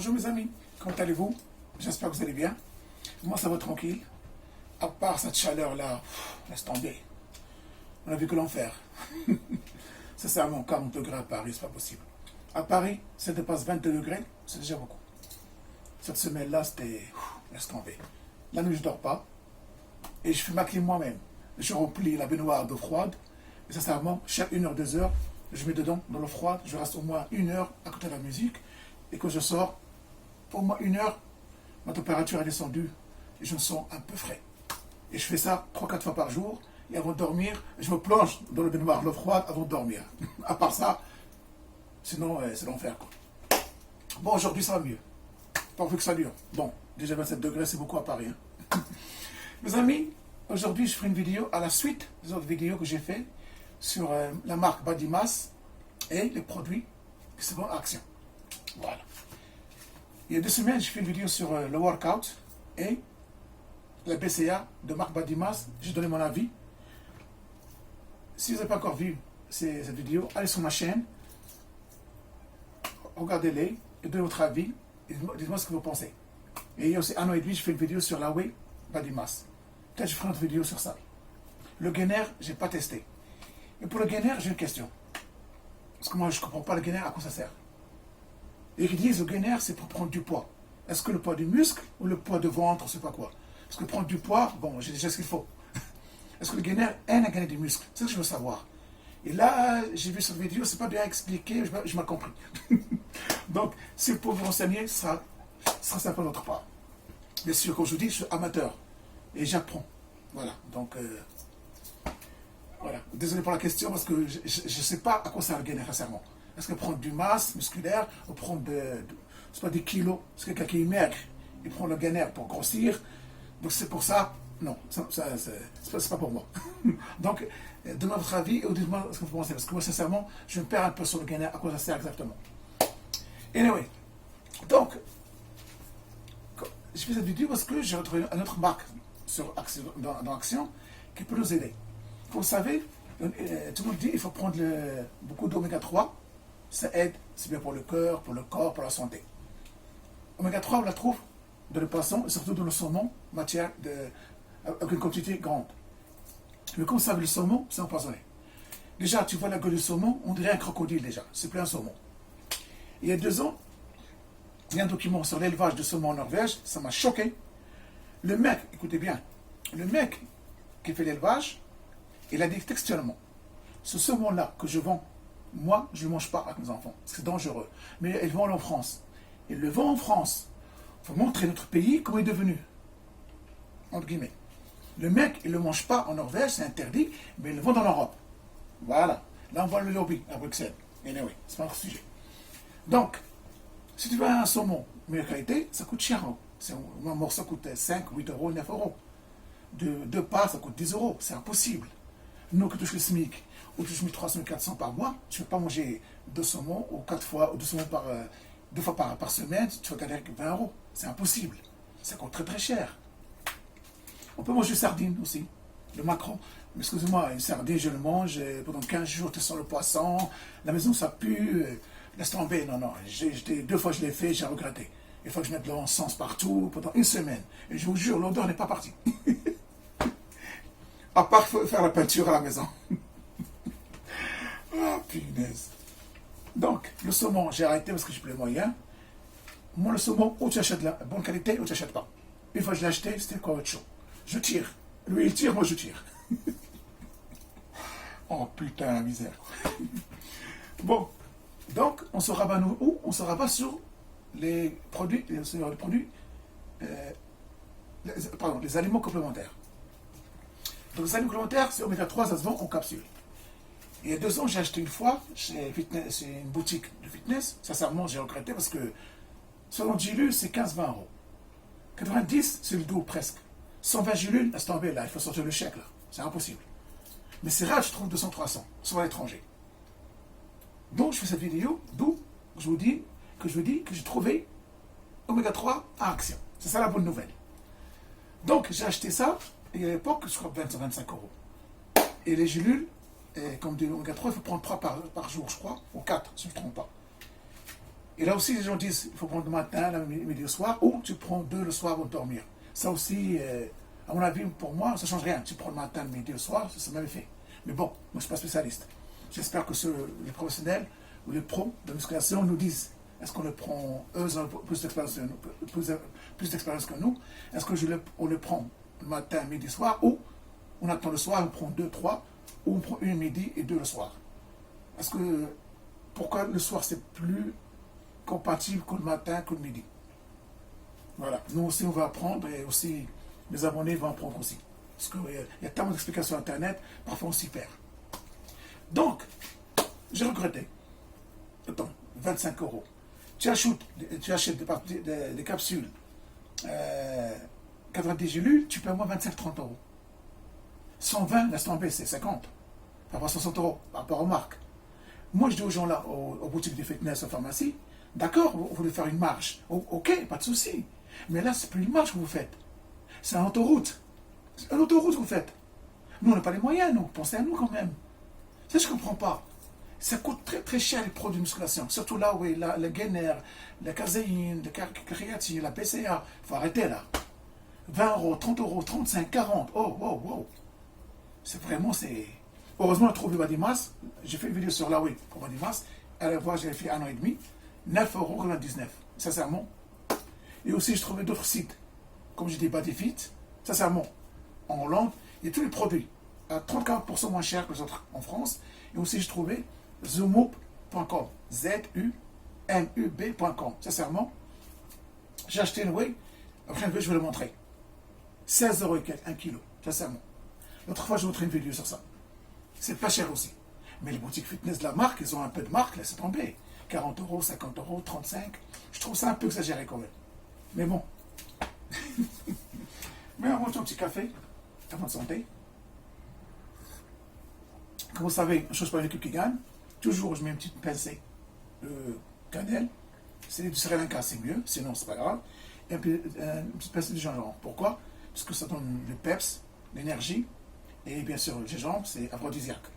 Bonjour mes amis, comment allez-vous? J'espère que vous allez bien. Moi ça va tranquille. À part cette chaleur-là, laisse tomber. On a vu que l'enfer. Sincèrement, 40 degrés à Paris, c'est pas possible. À Paris, ça dépasse 22 degrés, c'est déjà beaucoup. Cette semaine-là, c'était... laisse tomber. La nuit, je dors pas. Et je fais ma clim moi-même. Je remplis la baignoire d'eau froide. Et sincèrement, chaque 1 heure, 2 heures, je mets dedans, dans l'eau froide. Je reste au moins 1 heure à côté de la musique. Et quand je sors, au moins 1 heure, ma température est descendue. Et je me sens un peu frais. Et je fais ça 3-4 fois par jour. Et avant de dormir, je me plonge dans le baignoire d'eau froide avant de dormir. À part ça, sinon, c'est l'enfer, quoi. Bon, aujourd'hui, ça va mieux. Pourvu que ça dure. Bon, déjà 27 degrés, c'est beaucoup à Paris. Hein. Mes amis, aujourd'hui, je ferai une vidéo à la suite des autres vidéos que j'ai fait sur la marque Badimas et les produits qui se vendent à Action. Voilà. Il y a 2 semaines, j'ai fait une vidéo sur le workout et la BCA de marque Badimas. J'ai donné mon avis. Si vous n'avez pas encore vu cette vidéo, allez sur ma chaîne, regardez-les et donnez votre avis. Dites-moi ce que vous pensez. Et il y a aussi 1 an et demi, j'ai fait une vidéo sur la Whey Badimas. Peut-être que je ferai une autre vidéo sur ça. Le gainer, je n'ai pas testé. Et pour le gainer, j'ai une question. Parce que moi, je ne comprends pas le gainer, à quoi ça sert. Et ils disent le gainer, c'est pour prendre du poids. Est-ce que le poids du muscle ou le poids de ventre, je ne sais pas quoi. Parce que prendre du poids, bon, j'ai déjà ce qu'il faut. Est-ce que le gainer aide à gagner du muscle? C'est ce que je veux savoir. Et là, j'ai vu cette vidéo, c'est pas bien expliqué, je m'ai compris. Donc, si vous pouvez vous renseigner, ça sera sympa de notre part. Bien sûr, comme je vous dis, je suis amateur et j'apprends. Voilà, donc, voilà. Désolé pour la question parce que je ne sais pas à quoi ça va gagner sincèrement. Est-ce que prendre du masse musculaire ou prendre c'est pas des kilos, c'est quelqu'un qui est maigre, il prend le gainer pour grossir. Donc, c'est pour ça, non, c'est pas pour moi. Donc, donnez votre avis et dites-moi ce que vous pensez. Parce que moi, sincèrement, je me perds un peu sur le gainer, à quoi ça sert exactement. Anyway, donc, je fais cette vidéo parce que j'ai retrouvé une autre marque dans Action qui peut nous aider. Vous savez, tout le monde dit qu'il faut prendre beaucoup d'oméga 3. Ça aide, c'est bien pour le cœur, pour le corps, pour la santé. Oméga 3, on la trouve dans le poisson et surtout dans le saumon, avec une quantité grande. Mais comme vous savez, le saumon, c'est empoisonné. Déjà, tu vois la gueule du saumon, on dirait un crocodile déjà. C'est plus un saumon. Il y a 2 ans, il y a un document sur l'élevage de saumon en Norvège, ça m'a choqué. Le mec, écoutez bien, le mec qui fait l'élevage, il a dit textuellement, ce saumon-là que je vends, moi, je ne le mange pas avec mes enfants, c'est dangereux. Mais ils le vendent en France. Ils le vendent en France. Il faut montrer notre pays comment il est devenu. Entre guillemets. Le mec, il ne le mange pas en Norvège, c'est interdit, mais il le vend en Europe. Voilà. Là, on voit le lobby à Bruxelles. Anyway, c'est pas un sujet. Donc, si tu veux un saumon de meilleure qualité, ça coûte cher. Un morceau coûte 5, 8 euros, 9 euros. Deux parts, ça coûte 10 euros. C'est impossible. Nous qui touchons le SMIC, ou touchons 1300, 400 par mois, tu ne peux pas manger 2 saumons, ou 4 fois, ou 2 saumons deux fois par semaine, tu vas gagner avec 20 euros. C'est impossible. Ça coûte très très cher. On peut manger sardines aussi, le maquereau. Mais excusez-moi, une sardine, je le mange pendant 15 jours, tu sens le poisson, la maison ça pue, laisse tomber. Non, non, 2 fois je l'ai fait, j'ai regretté. Il faut que je mette de l'encens partout pendant 1 semaine. Et je vous jure, l'odeur n'est pas partie. À part faire la peinture à la maison. Ah, punaise. Donc, le saumon, j'ai arrêté parce que j'ai plus les moyens. Moi, le saumon, ou tu achètes la bonne qualité, ou tu n'achètes pas. Une fois que je l'ai acheté, c'était quoi autre chose. Je tire. Lui, il tire, moi, je tire. Oh, putain, la misère. Bon, donc, on se rabat où? On se rabat sur les produits, les aliments complémentaires. Donc, les aliments complémentaires, c'est oméga 3, ça se vend en capsule. Il y a 2 ans, j'ai acheté une fois, c'est une boutique de fitness. Sincèrement, j'ai regretté parce que selon Gilu, c'est 15-20 euros. 90, c'est le double presque. 120 Gilu, laisse tomber là, il faut sortir le chèque là. C'est impossible. Mais c'est rare, je trouve 200-300, soit à l'étranger. Donc, je fais cette vidéo, d'où je vous dis que j'ai trouvé oméga 3 à Action. C'est ça la bonne nouvelle. Donc, j'ai acheté ça, et à l'époque, je crois 25 euros. Et les gélules, comme dit oméga 3, il faut prendre 3 par jour, je crois, ou 4, si je ne me trompe pas. Et là aussi, les gens disent il faut prendre le matin, le midi, le soir, ou tu prends 2 le soir pour dormir. Ça aussi, à mon avis, pour moi, ça ne change rien. Tu prends le matin, le midi, le soir, c'est le même effet. Mais bon, moi, je ne suis pas spécialiste. J'espère que les professionnels ou les pros de musculation nous disent est-ce qu'on le prend, eux ont plus d'expérience que nous, est-ce qu'on le prend le matin, midi, soir, ou on attend le soir, on prend 2, 3, ou on prend une midi et 2 le soir. Pourquoi le soir c'est plus compatible que le matin, que le midi? Voilà, nous aussi on va apprendre et aussi les abonnés vont apprendre aussi. Parce qu'il y a tellement d'explications sur Internet, parfois on s'y perd. Donc, j'ai regretté. Attends, 25 euros. Tu achètes des capsules 90 gélules, tu paies au moins 25-30 euros. 120, laisse tomber, c'est 50. Par rapport à 60 euros, par rapport aux marques. Moi, je dis aux gens là, aux boutiques de fitness, aux pharmacies, d'accord, vous voulez faire une marge. Ok, pas de souci. Mais là, c'est plus une marge que vous faites. C'est une autoroute. C'est une autoroute que vous faites. Nous, on n'a pas les moyens, nous. Pensez à nous quand même. C'est ce que je ne comprends pas. Ça coûte très très cher les produits de musculation. Surtout là où le gainer, la caséine, la créatine, la PCA. Il faut arrêter là. 20 euros, 30 euros, 35, 40. Oh, wow, wow. C'est vraiment, c'est... Heureusement, on trouve le body mass. J'ai fait une vidéo sur la oui pour body mass. Allez voir, j'ai fait 1 an et demi. 9,99 €. Sincèrement. Et aussi, je trouvais d'autres sites. Comme j'ai dit, Bodyfit. Sincèrement, en Hollande, il y a tous les produits à 34% moins cher que les autres en France. Et aussi, je trouvais zumub.com. ZUMUB.com. Sincèrement, j'ai acheté une whey. Après, je vais le montrer. 16 € et quelques, 1 kilo. Sincèrement. L'autre fois, je vous montré une vidéo sur ça. C'est pas cher aussi. Mais les boutiques fitness de la marque, ils ont un peu de marque, laissez tomber. 40 €, 50 €, 35. Je trouve ça un peu exagéré quand même. Mais bon. Mais on mange un petit café, avant de santé. Comme vous savez, je ne change pas une équipe qui gagne. Toujours, je mets une petite pincée de cannelle. C'est du Sri Lanka, c'est mieux. Sinon, c'est pas grave. Et une petite pincée de gingembre. Pourquoi? Parce que ça donne le peps, l'énergie. Et bien sûr, le gingembre, c'est aphrodisiaque.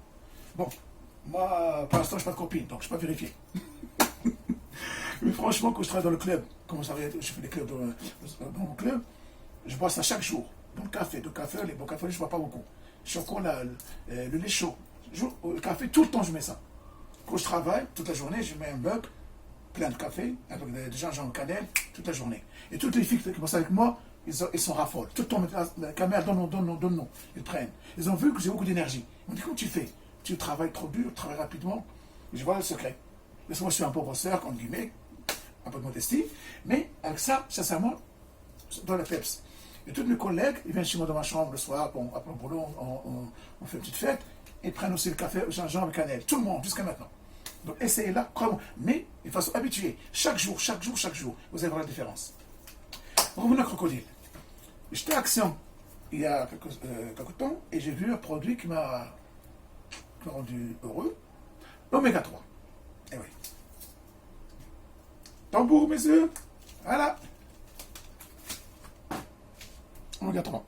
Bon, moi, pour l'instant, je n'ai pas de copine, donc je ne peux pas vérifier. Mais franchement, quand je travaille dans le club, comme vous savez, je fais des clubs dans mon club, je bois ça chaque jour. Donc, café, les bons cafés, je ne bois pas beaucoup. Chocolat, le lait chaud. Le café, tout le temps, je mets ça. Quand je travaille, toute la journée, je mets un mug plein de café, avec des gingembre cannelle, toute la journée. Et toutes les filles qui bossent avec moi, ils s'en raffolent. Tout le temps, la caméra, donne-nous. Ils prennent. Ils ont vu que j'ai beaucoup d'énergie. Ils m'ont dit, comment tu fais? Tu travailles trop dur, tu travailles rapidement. Et je vois le secret. Parce que moi, je suis un pauvre bosseur, entre guillemets, un peu de modestie. Mais avec ça, sincèrement, dans la peps. Et tous mes collègues, ils viennent chez moi dans ma chambre le soir, bon, après le boulot, on fait une petite fête. Ils prennent aussi le café au gingembre et cannelle. Tout le monde, jusqu'à maintenant. Donc, essayez-la, croyez-moi. Mais, il faut s'habituer. Chaque jour, vous allez voir la différence. Revenons à Crocodile. J'étais à Action il y a quelques temps et j'ai vu un produit qui m'a rendu heureux. L'oméga 3. Eh oui. Tambour, messieurs. Voilà. Oméga 3.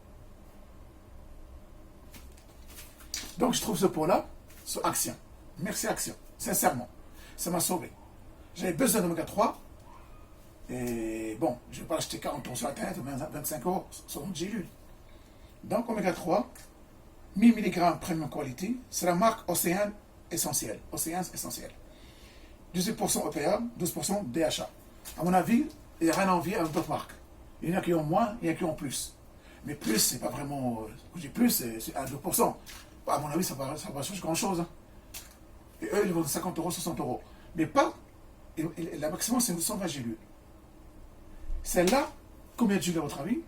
Donc, je trouve ce pot-là sur Action. Merci Action. Sincèrement. Ça m'a sauvé. J'avais besoin d'oméga 3. Et bon, je ne vais pas acheter 40 € sur la tête, 25 € sur une gélule. Donc, oméga 3, 1000 mg premium quality, c'est la marque Océane Essentiel. Océane Essentiel. 18% EPA, 12% DHA. À mon avis, il n'y a rien à envier avec d'autres marques. Il y en a qui ont moins, il y en a qui ont plus. Mais plus, c'est pas vraiment. Quand je dis plus, c'est à 2%. À mon avis, ça va changer grand-chose. Hein. Et eux, ils vendent 50 €, 60 €. Mais pas. La maximum, c'est 120 gélules. Celle-là, combien de gélules à votre avis?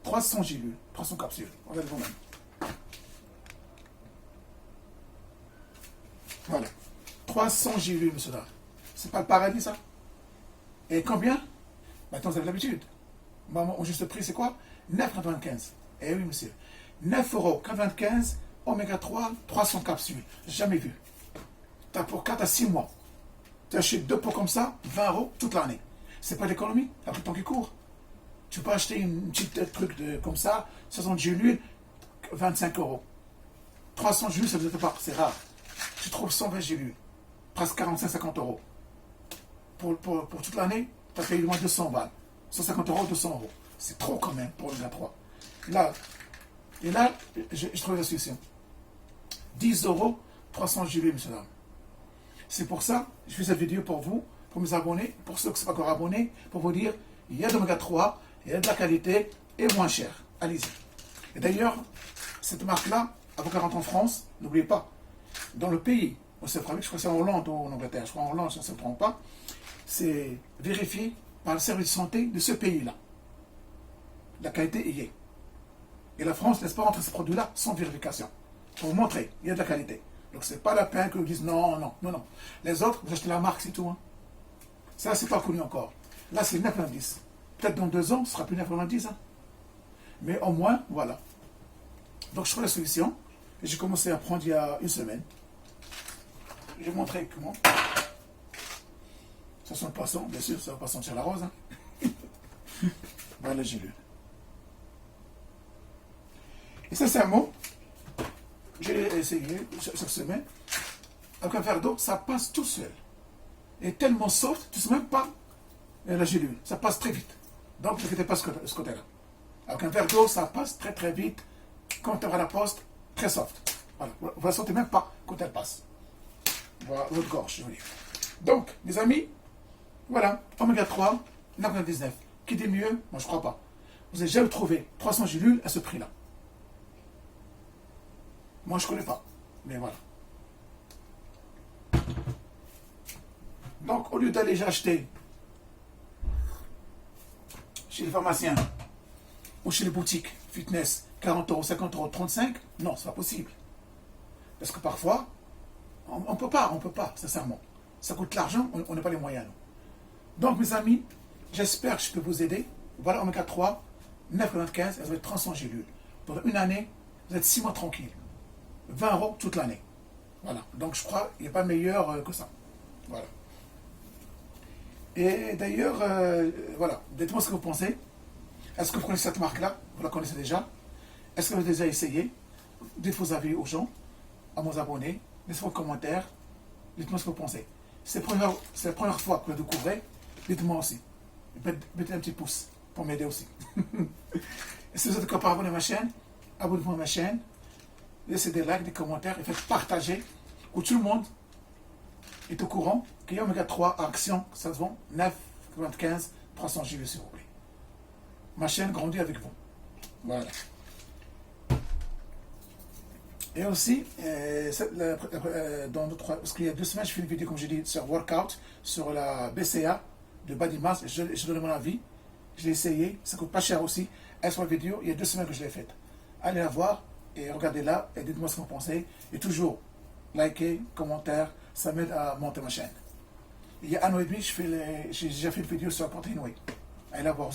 300 gélules, 300 capsules. Regardez vous-même. Voilà. 300 gélules, monsieur là. C'est pas le paradis, ça? Et combien? Maintenant, vous avez l'habitude. Mon juste prix, c'est quoi? 9,95 €. Eh oui, monsieur. 9,95 €, oméga 3, 300 capsules. Jamais vu. Tu as pour 4 à 6 mois. Tu achètes 2 pots comme ça, 20 € toute l'année. C'est pas d'économie, après le temps qui court. Tu peux acheter une petite truc comme ça, 60 gélules, 25 €. 300 gélules, ça ne veut pas, c'est rare. Tu trouves 120 gélules, presque 45-50 € pour toute l'année, tu as payé au moins 200 balles. 150 euros, 200 euros. C'est trop quand même pour l'oméga 3. Et là, je trouve la solution. 10 euros, 300 GB, monsieur dame. C'est pour ça que je fais cette vidéo pour vous, pour mes abonnés, pour ceux qui ne sont pas encore abonnés, pour vous dire, il y a de l'oméga 3, il y a de la qualité et moins cher. Allez-y. Et d'ailleurs, cette marque-là, avant qu'elle rentre en France, n'oubliez pas, dans le pays où c'est fabriqué, je crois que c'est en Hollande ou en Angleterre, je crois en Hollande, si on ne se trompe pas, c'est vérifié par le service de santé de ce pays-là. La qualité y est. Et la France ne laisse pas rentrer ce produit-là sans vérification. Pour vous montrer, il y a de la qualité. Donc c'est pas la peine que vous disiez non, non, non, non. Les autres, vous achetez la marque, c'est tout. Hein. Ça, c'est pas connu encore. Là, c'est 9,90. Peut-être dans 2 ans, ce sera plus 9,90. Hein. Mais au moins, voilà. Donc je trouve la solution. Et j'ai commencé à prendre il y a 1 semaine. Je vais vous montrer comment. Ça sent le poisson, bien sûr, ça ne va pas sentir la rose. Hein. Voilà, j'ai lu. Et sincèrement, j'ai essayé cette semaine. Avec un verre d'eau, ça passe tout seul. Et tellement soft, tu ne sais même pas la gélule. Ça passe très vite. Donc, ne inquiétez pas ce côté-là. Avec un verre d'eau, ça passe très très vite. Quand tu vas à la poste, très soft. Voilà. Vous ne la sentez même pas quand elle passe. Voilà, votre gorge, je veux dire. Donc, mes amis, voilà, oméga 3, 9,99. Qui dit mieux? Moi, je ne crois pas. Vous n'avez jamais trouvé 300 gélules à ce prix-là. Moi, je ne connais pas. Mais voilà. Donc, au lieu d'aller acheter chez les pharmaciens ou chez les boutiques fitness, 40 euros, 50 euros, 35, non, c'est pas possible. Parce que parfois, on ne peut pas, sincèrement. Ça coûte l'argent, on n'a pas les moyens. Donc, mes amis, j'espère que je peux vous aider. Voilà, oméga 3, 9,95, vous avez 300 gélules. Pendant 1 année, vous êtes 6 mois tranquille. 20 euros toute l'année. Voilà. Donc, je crois qu'il n'y a pas meilleur que ça. Voilà. Et d'ailleurs, voilà, dites-moi ce que vous pensez. Est-ce que vous connaissez cette marque-là? Vous la connaissez déjà? Est-ce que vous avez déjà essayé? Dites vos avis aux gens, à vos abonnés, laissez vos commentaires, dites-moi ce que vous pensez. C'est la première fois que vous le découvrez, dites-moi aussi. Mettez un petit pouce pour m'aider aussi. Et si vous êtes encore pas abonné à ma chaîne, abonnez-vous à ma chaîne, laissez des likes, des commentaires et faites partager où tout le monde est au courant qu'il y a oméga 3 à action, ça se vend 9,95, 300 GB s'il vous plaît. Ma chaîne grandit avec vous. Voilà. Et aussi, parce qu'il y a 2 semaines, je fais une vidéo, comme j'ai dit, sur workout, sur la BCA de Body Mass. Je donne mon avis. Je l'ai essayé. Ça coûte pas cher aussi. Elle sur la vidéo, il y a 2 semaines que je l'ai faite. Allez la voir et regardez-la et dites-moi ce que vous pensez. Et toujours, likez, commentaire, ça m'aide à monter ma chaîne. Il y a 1 an et demi, j'ai déjà fait une vidéo sur la protéine whey. Allez la voir,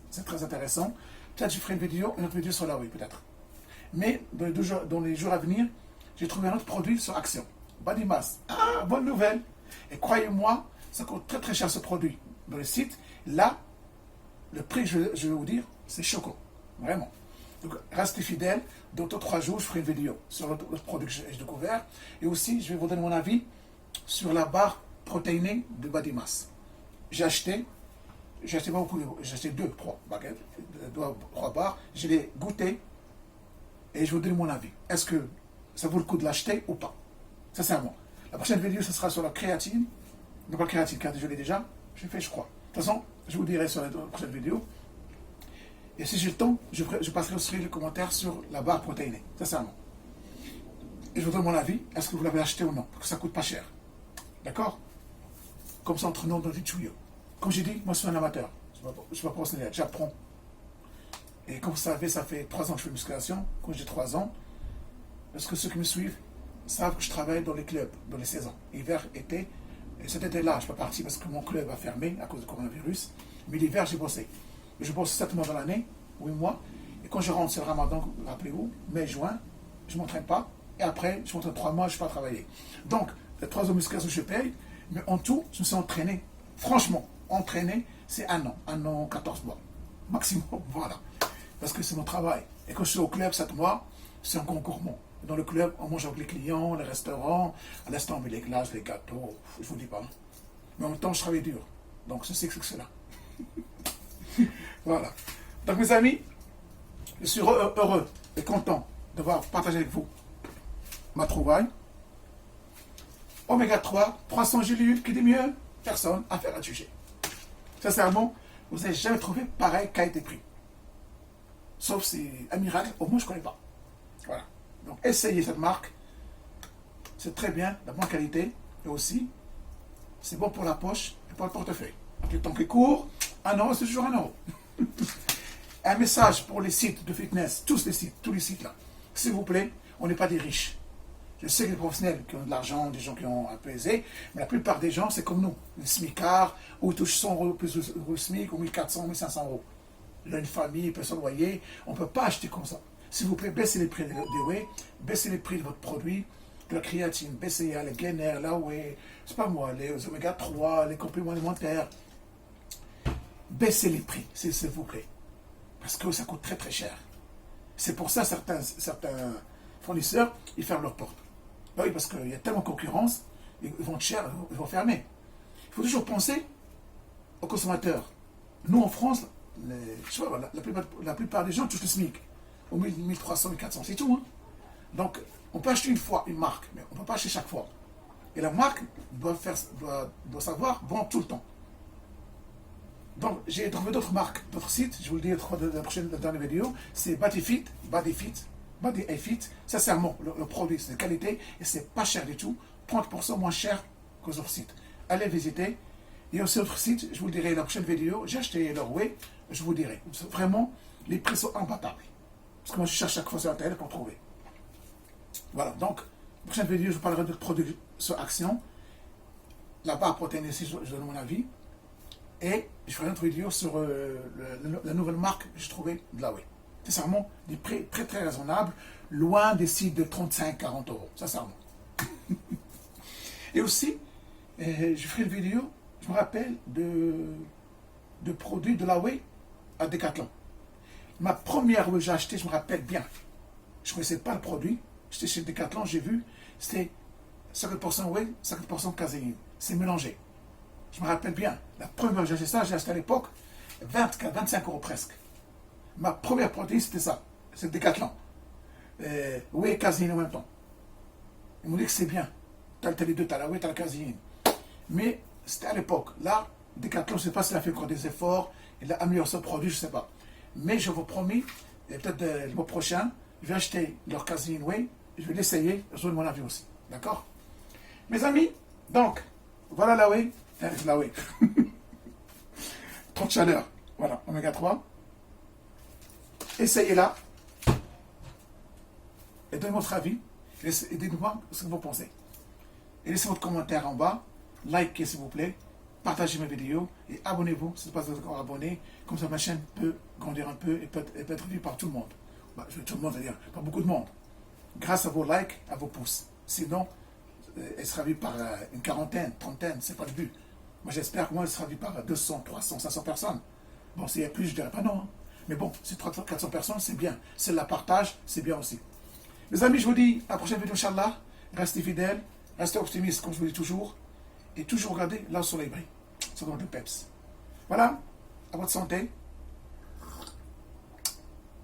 c'est très intéressant. Peut-être que je ferai une autre vidéo sur la whey, peut-être. Mais dans les jours à venir, j'ai trouvé un autre produit sur Action. Body Mass. Ah, bonne nouvelle. Et croyez-moi, ça coûte très très cher ce produit. Dans le site, là, le prix que je vais vous dire, c'est choquant. Vraiment. Donc, restez fidèles. Dans 3 jours, je ferai une vidéo sur l'autre produit que j'ai découvert. Et aussi, je vais vous donner mon avis sur la barre protéinée de Body Mass. J'ai acheté pas beaucoup, j'ai acheté 3 baguettes, 3 barres. Je l'ai goûté. Et je vous donne mon avis. Est-ce que ça vaut le coup de l'acheter ou pas? Sincèrement. La prochaine vidéo, ce sera sur la créatine. Non, pas la créatine, car je l'ai déjà. J'ai fait, je crois. De toute façon, je vous dirai sur la prochaine vidéo. Et si j'ai le temps, je passerai aussi les commentaires sur la barre protéinée. Sincèrement. Et je vous donne mon avis. Est-ce que vous l'avez acheté ou non? Parce que ça coûte pas cher. D'accord? Comme ça, entre nous, dans les tuyaux. Comme j'ai dit, moi, je suis un amateur. Je ne suis pas professionnel. J'apprends. Et comme vous savez, ça fait 3 ans que je fais musculation, quand j'ai 3 ans. Parce que ceux qui me suivent savent que je travaille dans les clubs, dans les saisons, hiver, été. Et cet été-là, je ne suis pas parti parce que mon club a fermé à cause du coronavirus. Mais l'hiver, j'ai bossé. Et je bosse 7 mois dans l'année, 8 mois. Et quand je rentre, c'est le ramadan, rappelez-vous, mai, juin, je ne m'entraîne pas. Et après, je m'entraîne 3 mois, je ne suis pas travailler. Donc, les 3 ans de musculation, je paye. Mais en tout, je me suis entraîné. Franchement, entraîné, c'est 1 an, 14 mois. Maximum, voilà. Parce que c'est mon travail. Et quand je suis au club 7 mois, c'est un concours gourmand. Dans le club, on mange avec les clients, les restaurants. À l'instant, on met les glaces, les gâteaux. Je vous dis pas. Mais en même temps, je travaille dur. Donc, je sais que c'est cela. Voilà. Donc, mes amis, je suis heureux et content d'avoir partagé avec vous ma trouvaille. Oméga 3, 300 gélules, qui dit mieux? Personne, affaire à juger. Sincèrement, vous n'avez jamais trouvé pareil qualité-prix. Sauf si un miracle, au moins je ne connais pas. Voilà. Donc essayez cette marque. C'est très bien, de bonne qualité. Et aussi, c'est bon pour la poche et pour le portefeuille. Donc, le temps qui court, 1 euro, c'est toujours 1 euro. Un message pour les sites de fitness, tous les sites là. S'il vous plaît, on n'est pas des riches. Je sais que les professionnels qui ont de l'argent, des gens qui ont un peu aisé, mais la plupart des gens, c'est comme nous, les smicards, où ils touchent 100 euros plus le SMIC, ou 1400, 1500 euros. Il a une famille, il peut se loyer, on ne peut pas acheter comme ça. S'il vous plaît, baissez les prix des whey, baissez les prix de votre produit, de la créatine, baissez les gainers, la whey, c'est pas moi, les oméga 3, les compléments alimentaires. Baissez les prix, s'il vous plaît. Parce que ça coûte très très cher. C'est pour ça certains fournisseurs, ils ferment leurs portes. Ben oui, parce qu'il y a tellement de concurrence, ils vont être chers, ils vont fermer. Il faut toujours penser aux consommateurs. Nous, en France, la plupart des gens touchent le SMIC. Au 1300, 1400, c'est tout. Hein. Donc, on peut acheter une fois une marque, mais on ne peut pas acheter chaque fois. Et la marque doit savoir vendre tout le temps. Donc, j'ai trouvé d'autres marques, d'autres sites. Je vous le dis la dernière vidéo. C'est Bodyfit. Sincèrement, le produit, c'est de qualité et c'est pas cher du tout. 30% moins cher qu'aux autres sites. Allez visiter. Il y a aussi d'autres sites, je vous le dirai dans la prochaine vidéo. J'ai acheté leur whey, je vous dirai. Vraiment, les prix sont imbattables. Parce que moi, je cherche chaque fois sur Internet pour trouver. Voilà, donc, la prochaine vidéo, je vous parlerai de produits sur Action. La barre protéinée ici, je donne mon avis. Et je ferai une autre vidéo sur la nouvelle marque que j'ai trouvée de la whey. Sincèrement, des prix très très raisonnables, loin des sites de 35-40 euros, sincèrement. Et aussi, je ferai une vidéo, je me rappelle, de produits de la whey à Decathlon. Ma première whey que j'ai achetée, je me rappelle bien. Je ne connaissais pas le produit. J'étais chez Decathlon, j'ai vu, c'était 50% whey, 50% caséine. C'est mélangé. Je me rappelle bien. La première fois que j'ai acheté ça, j'ai acheté à l'époque 25 euros presque. Ma première produit, c'était ça. C'est Decathlon. Whey et caséine en même temps. Ils m'ont dit que c'est bien. T'as les deux, t'as la whey, t'as la caséine. Mais c'était à l'époque. Là, Decathlon, je ne sais pas s'il a fait encore des efforts, il a amélioré ce produit, je ne sais pas. Mais je vous promets, peut-être le mois prochain, je vais acheter leur caséine whey, je vais l'essayer, je donne mon avis aussi. D'accord? Mes amis, donc, voilà la whey. La whey. Trop de chaleur. Voilà, oméga 3. Essayez-la. Et donnez votre avis. Et dites-moi ce que vous pensez. Et laissez votre commentaire en bas. Likez s'il vous plaît. Partagez mes vidéos. Et abonnez-vous si vous n'êtes pas encore abonné. Comme ça ma chaîne peut grandir un peu et peut être vue par tout le monde. Bah, tout le monde, c'est-à-dire pas beaucoup de monde. Grâce à vos likes, à vos pouces. Sinon, elle sera vue par une quarantaine, trentaine. C'est pas le but. Moi j'espère que moi elle sera vue par 200, 300, 500 personnes. Bon, s'il y a plus, je dirais pas non. Hein. Mais bon, si 300, 400 personnes, c'est bien. Si elle la partage, c'est bien aussi. Mes amis, je vous dis à la prochaine vidéo, Inch'Allah. Restez fidèles, restez optimistes, comme je vous dis toujours. Et toujours regardez là où le soleil brille. Ça donne le peps. Voilà, à votre santé.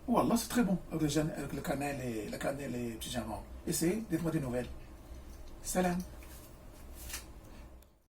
Oh Allah, c'est très bon. Avec le cannelle et le petit gingembre. Essayez, dites-moi des nouvelles. Salam.